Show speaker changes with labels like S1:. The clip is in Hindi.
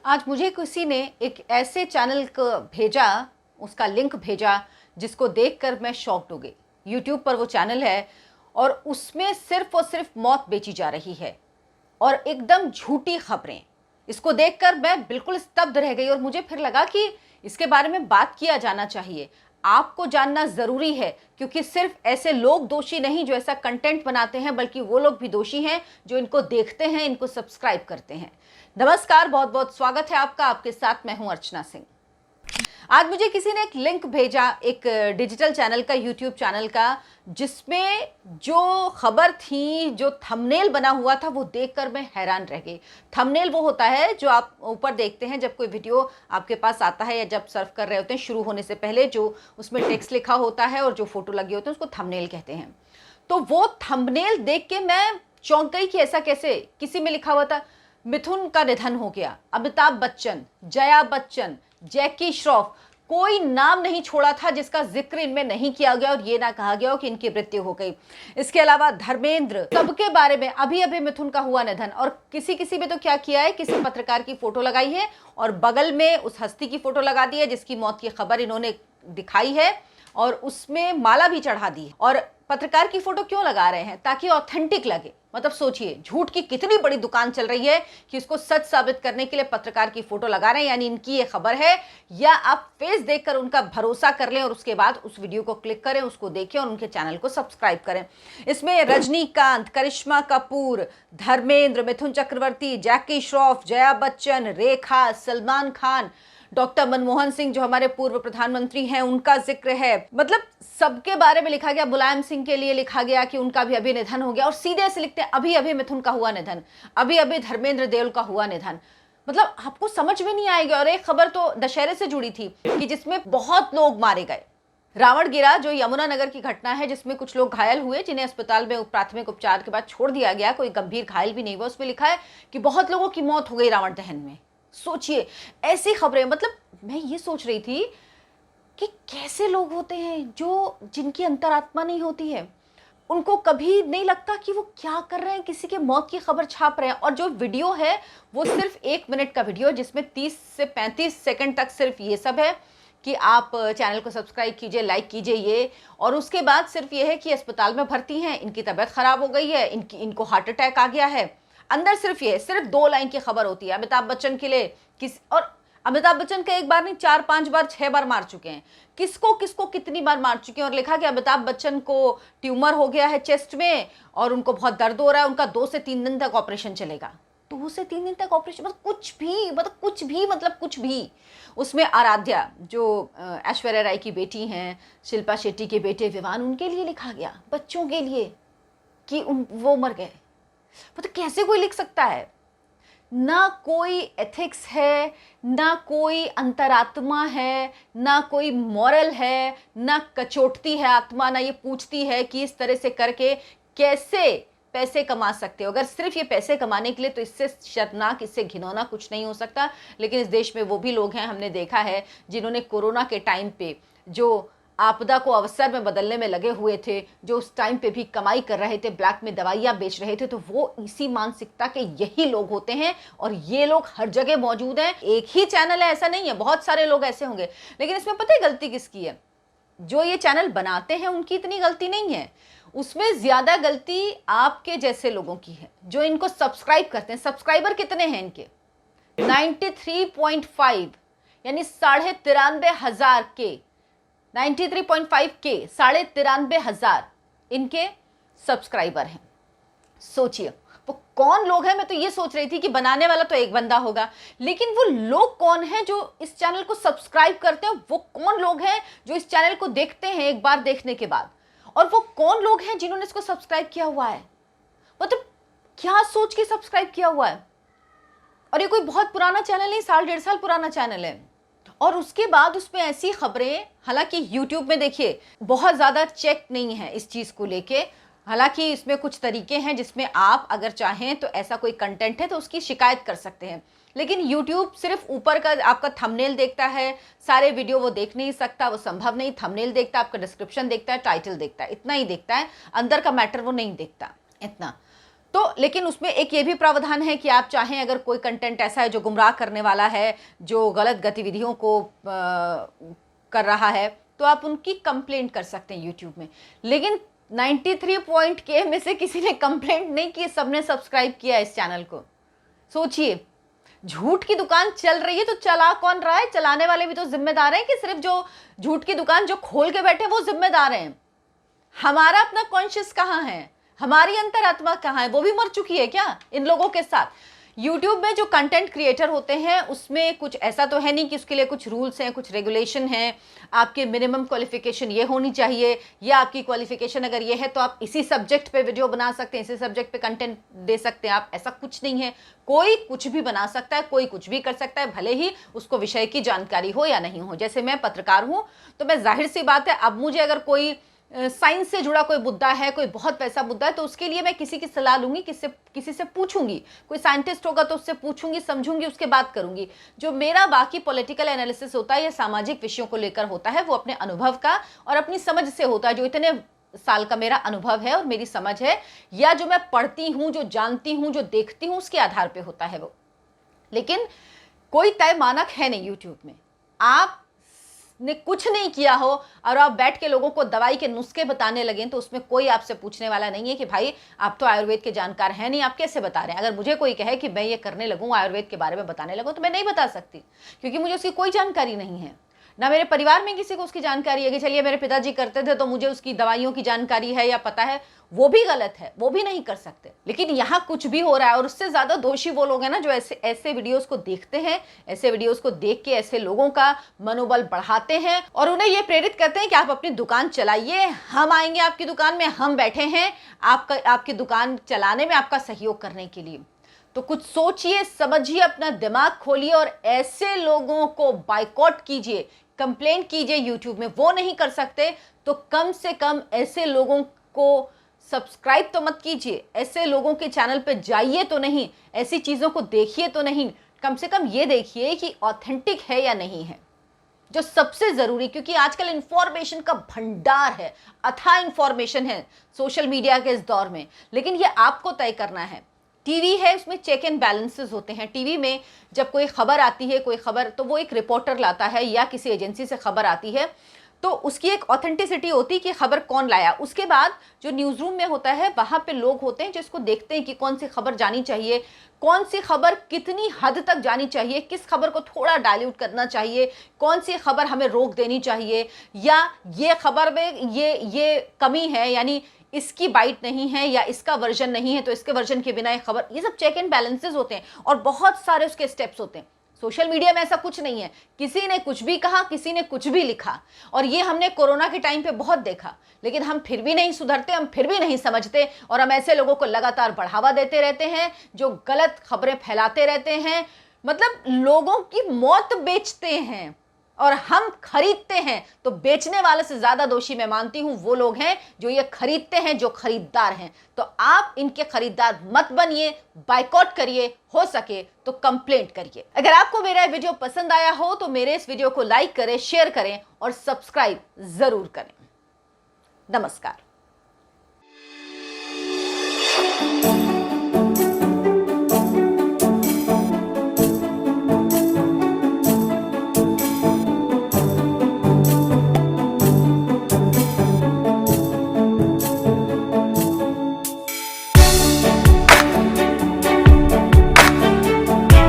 S1: आज मुझे किसी ने एक ऐसे चैनल को भेजा, उसका लिंक भेजा, जिसको देखकर मैं शॉक्ड हो गई। यूट्यूब पर वो चैनल है और उसमें सिर्फ और सिर्फ मौत बेची जा रही है और एकदम झूठी खबरें। इसको देखकर मैं बिल्कुल स्तब्ध रह गई और मुझे फिर लगा कि इसके बारे में बात किया जाना चाहिए। आपको जानना ज़रूरी है, क्योंकि सिर्फ ऐसे लोग दोषी नहीं जो ऐसा कंटेंट बनाते हैं, बल्कि वो लोग भी दोषी हैं जो इनको देखते हैं, इनको सब्सक्राइब करते हैं। नमस्कार, बहुत बहुत स्वागत है आपका। आपके साथ मैं हूं अर्चना सिंह। आज मुझे किसी ने एक लिंक भेजा, एक डिजिटल चैनल का, यूट्यूब चैनल का, जिसमें जो खबर थी, जो थंबनेल बना हुआ था, वो देखकर मैं हैरान रह गई। थंबनेल वो होता है जो आप ऊपर देखते हैं जब कोई वीडियो आपके पास आता है या जब सर्फ कर रहे होते हैं, शुरू होने से पहले जो उसमें टेक्स्ट लिखा होता है और जो फोटो लगे होते हैं, उसको थंबनेल कहते हैं। तो वो थंबनेल देख के मैं चौंक गई कि ऐसा कैसे। किसी में लिखा हुआ था मिथुन का निधन हो गया, अमिताभ बच्चन, जया बच्चन, जैकी श्रॉफ, कोई नाम नहीं छोड़ा था जिसका जिक्र इनमें नहीं किया गया और ये ना कहा गया हो कि इनकी मृत्यु हो गई। इसके अलावा धर्मेंद्र, सबके बारे में अभी अभी मिथुन का हुआ निधन। और किसी किसी में तो क्या किया है, किसी पत्रकार की फोटो लगाई है और बगल में उस हस्ती की फोटो लगा दी है जिसकी मौत की खबर इन्होंने दिखाई है और उसमें माला भी चढ़ा दी। और पत्रकार की फोटो क्यों लगा रहे हैं? ताकि ऑथेंटिक लगे। मतलब सोचिए, झूठ की कितनी बड़ी दुकान चल रही है कि इसको सच साबित करने के लिए पत्रकार की फोटो लगा रहे हैं, यानी इनकी ये खबर है। या आप फेस देखकर उनका भरोसा कर लें और उसके बाद उस वीडियो को क्लिक करें, उसको देखें और उनके चैनल को सब्सक्राइब करें। इसमें रजनीकांत, करिश्मा कपूर, धर्मेंद्र, मिथुन चक्रवर्ती, जैकी श्रॉफ, जया बच्चन, रेखा, सलमान खान, डॉक्टर मनमोहन सिंह जो हमारे पूर्व प्रधानमंत्री हैं, उनका जिक्र है। मतलब सबके बारे में लिखा गया। मुलायम सिंह के लिए लिखा गया कि उनका भी अभी निधन हो गया और सीधे से लिखते हैं अभी अभी मिथुन का हुआ निधन, अभी अभी धर्मेंद्र देओल का हुआ निधन। मतलब आपको समझ में नहीं आएगा। और एक खबर तो दशहरे से जुड़ी थी कि जिसमें बहुत लोग मारे गए। रावणगिरा जो यमुनानगर की घटना है, जिसमें कुछ लोग घायल हुए, जिन्हें अस्पताल में प्राथमिक उपचार के बाद छोड़ दिया गया, कोई गंभीर घायल भी नहीं हुआ। उसमें लिखा है कि बहुत लोगों की मौत हो गई रावण दहन में। सोचिए, ऐसी खबरें। मतलब मैं ये सोच रही थी कि कैसे लोग होते हैं जो जिनकी अंतरात्मा नहीं होती है। उनको कभी नहीं लगता कि वो क्या कर रहे हैं, किसी के मौत की खबर छाप रहे हैं। और जो वीडियो है वो सिर्फ 1 मिनट का वीडियो है, जिसमें 30 से 35 सेकंड तक सिर्फ ये सब है कि आप चैनल को सब्सक्राइब कीजिए, लाइक कीजिए ये। और उसके बाद सिर्फ ये है कि अस्पताल में भर्ती हैं, इनकी तबीयत खराब हो गई है, इनको हार्ट अटैक आ गया है। अंदर सिर्फ ये, सिर्फ 2 लाइन की खबर होती है। अमिताभ बच्चन के लिए और अमिताभ बच्चन का एक बार नहीं, 4, 5 बार, 6 बार मार चुके हैं। किसको किसको कितनी बार मार चुके हैं। और लिखा कि अमिताभ बच्चन को ट्यूमर हो गया है चेस्ट में और उनको बहुत दर्द हो रहा है, उनका 2 से 3 दिन तक ऑपरेशन चलेगा। 2 से 3 दिन तक ऑपरेशन, मतलब कुछ भी। उसमें आराध्या जो ऐश्वर्या राय की बेटी हैं, शिल्पा शेट्टी के बेटे विवान, उनके लिए लिखा गया, बच्चों के लिए, कि वो मर गए। मतलब कैसे कोई लिख सकता है? ना कोई एथिक्स है, ना कोई अंतरात्मा है, ना कोई मॉरल है, ना कचोटती है आत्मा, ना ये पूछती है कि इस तरह से करके कैसे पैसे कमा सकते हो। अगर सिर्फ ये पैसे कमाने के लिए, तो इससे शर्मनाक, इससे घिनौना कुछ नहीं हो सकता। लेकिन इस देश में वो भी लोग हैं, हमने देखा है, जिन्होंने कोरोना के टाइम पे जो आपदा को अवसर में बदलने में लगे हुए थे, जो उस टाइम पे भी कमाई कर रहे थे, ब्लैक में दवाइयाँ बेच रहे थे, तो वो इसी मानसिकता के यही लोग होते हैं। और ये लोग हर जगह मौजूद हैं। एक ही चैनल है ऐसा नहीं है, बहुत सारे लोग ऐसे होंगे। लेकिन इसमें पता है गलती किसकी है? जो ये चैनल बनाते हैं उनकी इतनी गलती नहीं है। उसमें ज्यादा गलती आपके जैसे लोगों की है जो इनको सब्सक्राइब करते हैं। सब्सक्राइबर कितने हैं इनके? 93.5, यानी 93,500 के, 93.5 के, 93,500 इनके सब्सक्राइबर हैं। सोचिए वो कौन लोग हैं। मैं तो ये सोच रही थी कि बनाने वाला तो एक बंदा होगा, लेकिन वो लोग कौन हैं जो इस चैनल को सब्सक्राइब करते हैं? वो कौन लोग हैं जो इस चैनल को देखते हैं एक बार देखने के बाद? और वो कौन लोग हैं जिन्होंने इसको सब्सक्राइब किया हुआ है? मतलब क्या सोच के सब्सक्राइब किया हुआ है? और ये कोई बहुत पुराना चैनल नहीं, 1.5 साल पुराना चैनल है। और उसके बाद उसमें ऐसी खबरें, हालांकि यूट्यूब में देखिए बहुत ज़्यादा चेक नहीं है इस चीज़ को लेके। हालांकि इसमें कुछ तरीके हैं जिसमें आप अगर चाहें तो ऐसा कोई कंटेंट है तो उसकी शिकायत कर सकते हैं। लेकिन यूट्यूब सिर्फ ऊपर का आपका थंबनेल देखता है, सारे वीडियो वो देख नहीं सकता, वो संभव नहीं। थंबनेल देखता है, आपका डिस्क्रिप्शन देखता है, टाइटल देखता है, इतना ही देखता है। अंदर का मैटर वो नहीं देखता इतना। तो लेकिन उसमें एक ये भी प्रावधान है कि आप चाहें अगर कोई कंटेंट ऐसा है जो गुमराह करने वाला है, जो गलत गतिविधियों को कर रहा है, तो आप उनकी कंप्लेंट कर सकते हैं यूट्यूब में। लेकिन 93 पॉइंट के में से किसी ने कंप्लेंट नहीं की, सबने सब्सक्राइब किया इस चैनल को। सोचिए, झूठ की दुकान चल रही है तो चला कौन रहा है? चलाने वाले भी तो जिम्मेदार हैं कि सिर्फ जो झूठ की दुकान जो खोल के बैठे वो जिम्मेदार हैं? हमारा अपना कॉन्शियस कहाँ है? हमारी अंतरात्मा कहाँ है? वो भी मर चुकी है क्या इन लोगों के साथ? यूट्यूब में जो कंटेंट क्रिएटर होते हैं उसमें कुछ ऐसा तो है नहीं कि उसके लिए कुछ रूल्स हैं, कुछ रेगुलेशन हैं, आपके मिनिमम क्वालिफिकेशन ये होनी चाहिए, या आपकी क्वालिफिकेशन अगर ये है तो आप इसी सब्जेक्ट पे वीडियो बना सकते हैं, इसी सब्जेक्ट पे कंटेंट दे सकते हैं आप। ऐसा कुछ नहीं है, कोई कुछ भी बना सकता है, कोई कुछ भी कर सकता है, भले ही उसको विषय की जानकारी हो या नहीं हो। जैसे मैं पत्रकार हूँ तो मैं, जाहिर सी बात है, अब मुझे अगर कोई साइंस से जुड़ा कोई मुद्दा है, कोई बहुत वैसा मुद्दा है, तो उसके लिए मैं किसी की सलाह लूंगी, किसी से पूछूंगी, कोई साइंटिस्ट होगा तो उससे पूछूंगी, समझूंगी, उसके बाद करूंगी। जो मेरा बाकी पॉलिटिकल एनालिसिस होता है या सामाजिक विषयों को लेकर होता है, वो अपने अनुभव का और अपनी समझ से होता है। जो इतने साल का मेरा अनुभव है और मेरी समझ है, या जो मैं पढ़ती हूँ, जो जानती हूँ, जो देखती हूँ, उसके आधार पर होता है वो। लेकिन कोई तय मानक है नहीं यूट्यूब में। आप ने कुछ नहीं किया हो और आप बैठ के लोगों को दवाई के नुस्खे बताने लगे तो उसमें कोई आपसे पूछने वाला नहीं है कि भाई आप तो आयुर्वेद के जानकार हैं नहीं, आप कैसे बता रहे हैं। अगर मुझे कोई कहे कि मैं ये करने लगूँ, आयुर्वेद के बारे में बताने लगूँ, तो मैं नहीं बता सकती, क्योंकि मुझे उसकी कोई जानकारी नहीं है। ना मेरे परिवार में किसी को उसकी जानकारी है कि चलिए मेरे पिताजी करते थे तो मुझे उसकी दवाइयों की जानकारी है या पता है, वो भी गलत है, वो भी नहीं कर सकते। लेकिन यहाँ कुछ भी हो रहा है और उससे ज़्यादा दोषी वो लोग हैं ना जो ऐसे वीडियोस को देखते हैं, ऐसे वीडियोस को देख के ऐसे लोगों का मनोबल बढ़ाते हैं और उन्हें ये प्रेरित करते हैं कि आप अपनी दुकान चलाइए, हम आएंगे आपकी दुकान में, हम बैठे हैं आपकी दुकान चलाने में आपका सहयोग करने के लिए। तो कुछ सोचिए, समझिए, अपना दिमाग खोलिए और ऐसे लोगों को बायकॉट कीजिए, कंप्लेंट कीजिए यूट्यूब में। वो नहीं कर सकते तो कम से कम ऐसे लोगों को सब्सक्राइब तो मत कीजिए, ऐसे लोगों के चैनल पे जाइए तो नहीं, ऐसी चीज़ों को देखिए तो नहीं। कम से कम ये देखिए कि ऑथेंटिक है या नहीं है, जो सबसे ज़रूरी, क्योंकि आजकल इंफॉर्मेशन का भंडार है, अथाह इंफॉर्मेशन है सोशल मीडिया के इस दौर में। लेकिन ये आपको तय करना है। टीवी है, उसमें चेक एंड बैलेंसेस होते हैं। टीवी में जब कोई खबर आती है, कोई खबर, तो वो एक रिपोर्टर लाता है या किसी एजेंसी से खबर आती है, तो उसकी एक ऑथेंटिसिटी होती है कि खबर कौन लाया। उसके बाद जो न्यूज़ रूम में होता है, वहाँ पे लोग होते हैं जो इसको देखते हैं कि कौन सी खबर जानी चाहिए, कौन सी खबर कितनी हद तक जानी चाहिए, किस खबर को थोड़ा डाइल्यूट करना चाहिए, कौन सी खबर हमें रोक देनी चाहिए, या ये खबर में ये कमी है, यानी इसकी बाइट नहीं है या इसका वर्जन नहीं है तो इसके वर्जन के बिना ये खबर। ये सब चेक एंड बैलेंसेस होते हैं और बहुत सारे उसके स्टेप्स होते हैं। सोशल मीडिया में ऐसा कुछ नहीं है, किसी ने कुछ भी कहा, किसी ने कुछ भी लिखा, और ये हमने कोरोना के टाइम पे बहुत देखा। लेकिन हम फिर भी नहीं सुधरते, हम फिर भी नहीं समझते और हम ऐसे लोगों को लगातार बढ़ावा देते रहते हैं जो गलत खबरें फैलाते रहते हैं, मतलब लोगों की मौत बेचते हैं और हम खरीदते हैं। तो बेचने वाले से ज्यादा दोषी मैं मानती हूं वो लोग हैं जो ये खरीदते हैं, जो खरीदार हैं। तो आप इनके खरीदार मत बनिए, बायकॉट करिए, हो सके तो कंप्लेंट करिए। अगर आपको मेरा वीडियो पसंद आया हो तो मेरे इस वीडियो को लाइक करें, शेयर करें और सब्सक्राइब जरूर करें। नमस्कार।